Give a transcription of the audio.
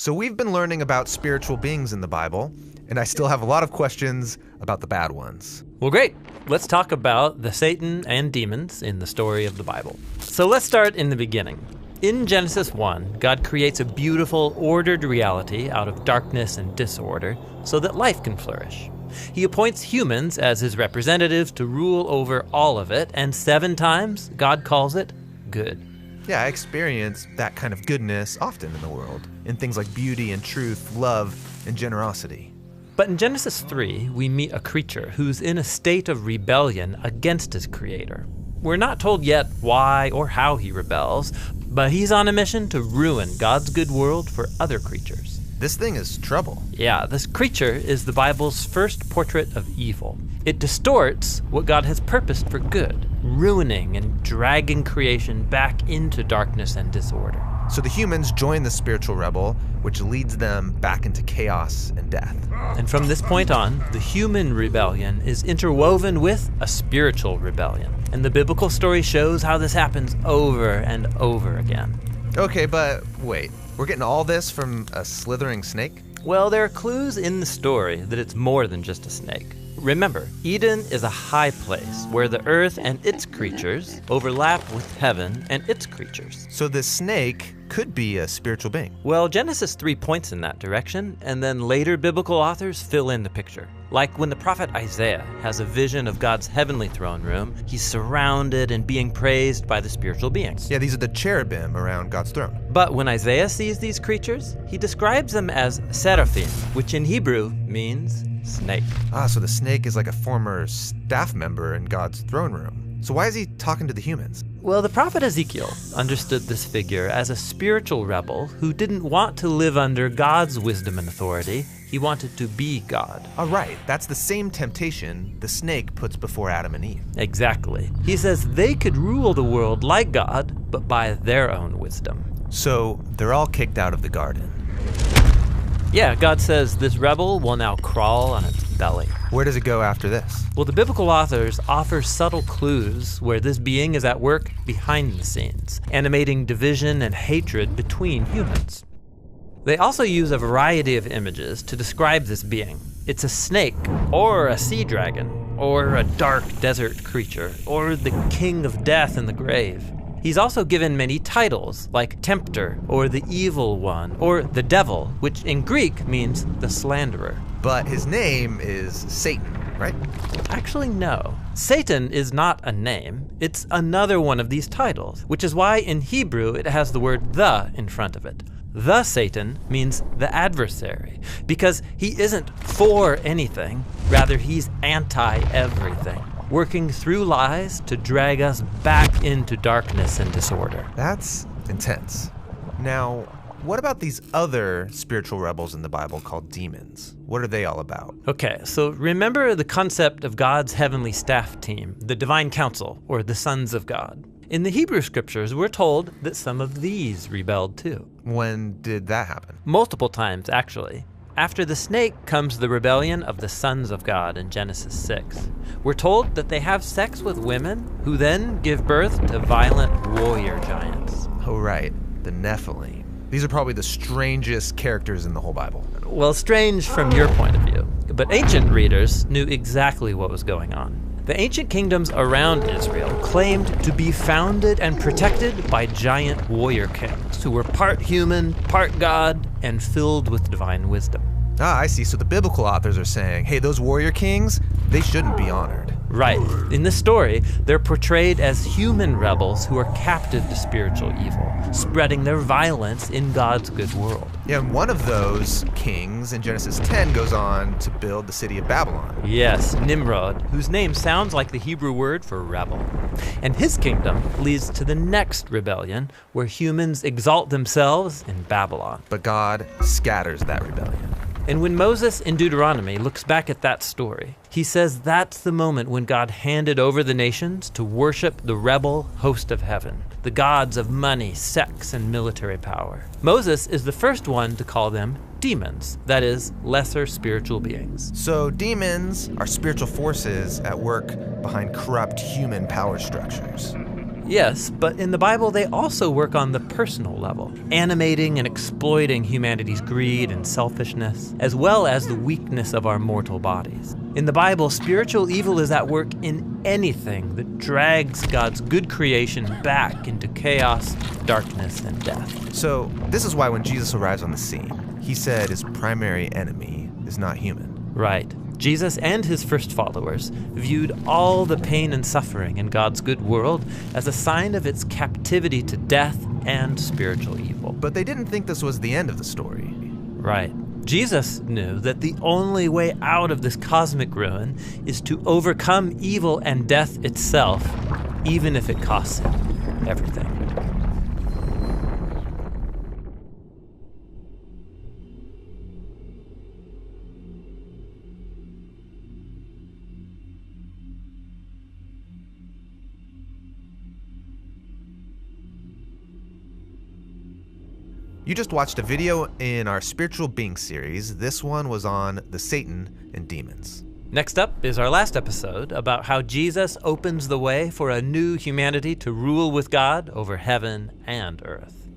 So we've been learning about spiritual beings in the Bible, and I still have a lot of questions about the bad ones. Well, great. Let's talk about the Satan and demons in the story of the Bible. So let's start in the beginning. In Genesis 1, God creates a beautiful, ordered reality out of darkness and disorder so that life can flourish. He appoints humans as his representatives to rule over all of it, and 7 times God calls it good. Yeah, I experience that kind of goodness often in the world, in things like beauty and truth, love and generosity. But in Genesis 3, we meet a creature who's in a state of rebellion against his creator. We're not told yet why or how he rebels, but he's on a mission to ruin God's good world for other creatures. This thing is trouble. Yeah, this creature is the Bible's first portrait of evil. It distorts what God has purposed for good, ruining and dragging creation back into darkness and disorder. So the humans join the spiritual rebel, which leads them back into chaos and death. And from this point on, the human rebellion is interwoven with a spiritual rebellion. And the biblical story shows how this happens over and over again. Okay, but wait. We're getting all this from a slithering snake? Well, there are clues in the story that it's more than just a snake. Remember, Eden is a high place where the earth and its creatures overlap with heaven and its creatures. So this snake could be a spiritual being. Well, Genesis 3 points in that direction, and then later biblical authors fill in the picture. Like when the prophet Isaiah has a vision of God's heavenly throne room, he's surrounded and being praised by the spiritual beings. Yeah, these are the cherubim around God's throne. But when Isaiah sees these creatures, he describes them as seraphim, which in Hebrew means snake. So the snake is like a former staff member in God's throne room. So why is he talking to the humans? Well, the prophet Ezekiel understood this figure as a spiritual rebel who didn't want to live under God's wisdom and authority. He wanted to be God. All right, that's the same temptation the snake puts before Adam and Eve. Exactly. He says they could rule the world like God, but by their own wisdom. So they're all kicked out of the garden. Yeah, God says this rebel will now crawl on its belly. Where does it go after this? Well, the biblical authors offer subtle clues where this being is at work behind the scenes, animating division and hatred between humans. They also use a variety of images to describe this being. It's a snake, or a sea dragon, or a dark desert creature, or the king of death in the grave. He's also given many titles, like Tempter, or the Evil One, or the Devil, which in Greek means the slanderer. But his name is Satan, right? Actually, no. Satan is not a name. It's another one of these titles, which is why in Hebrew it has the word the in front of it. The Satan means the adversary, because he isn't for anything, rather he's anti-everything, working through lies to drag us back into darkness and disorder. That's intense. Now, what about these other spiritual rebels in the Bible called demons? What are they all about? Okay, so remember the concept of God's heavenly staff team, the divine council, or the sons of God. In the Hebrew scriptures, we're told that some of these rebelled too. When did that happen? Multiple times, actually. After the snake comes the rebellion of the sons of God in Genesis 6. We're told that they have sex with women who then give birth to violent warrior giants. Oh, right, the Nephilim. These are probably the strangest characters in the whole Bible. Well, strange from your point of view, but ancient readers knew exactly what was going on. The ancient kingdoms around Israel claimed to be founded and protected by giant warrior kings who were part human, part God, and filled with divine wisdom. I see. So the biblical authors are saying, hey, those warrior kings, they shouldn't be honored. Right. In this story, they're portrayed as human rebels who are captive to spiritual evil, spreading their violence in God's good world. Yeah, and one of those kings in Genesis 10 goes on to build the city of Babylon. Yes, Nimrod, whose name sounds like the Hebrew word for rebel. And his kingdom leads to the next rebellion, where humans exalt themselves in Babylon. But God scatters that rebellion. And when Moses in Deuteronomy looks back at that story, he says that's the moment when God handed over the nations to worship the rebel host of heaven, the gods of money, sex, and military power. Moses is the first one to call them demons, that is, lesser spiritual beings. So demons are spiritual forces at work behind corrupt human power structures. Yes, but in the Bible, they also work on the personal level, animating and exploiting humanity's greed and selfishness, as well as the weakness of our mortal bodies. In the Bible, spiritual evil is at work in anything that drags God's good creation back into chaos, darkness, and death. So, this is why when Jesus arrives on the scene, he said his primary enemy is not human. Right. Jesus and his first followers viewed all the pain and suffering in God's good world as a sign of its captivity to death and spiritual evil. But they didn't think this was the end of the story. Right. Jesus knew that the only way out of this cosmic ruin is to overcome evil and death itself, even if it costs him everything. You just watched a video in our Spiritual Being series. This one was on the Satan and demons. Next up is our last episode about how Jesus opens the way for a new humanity to rule with God over heaven and earth.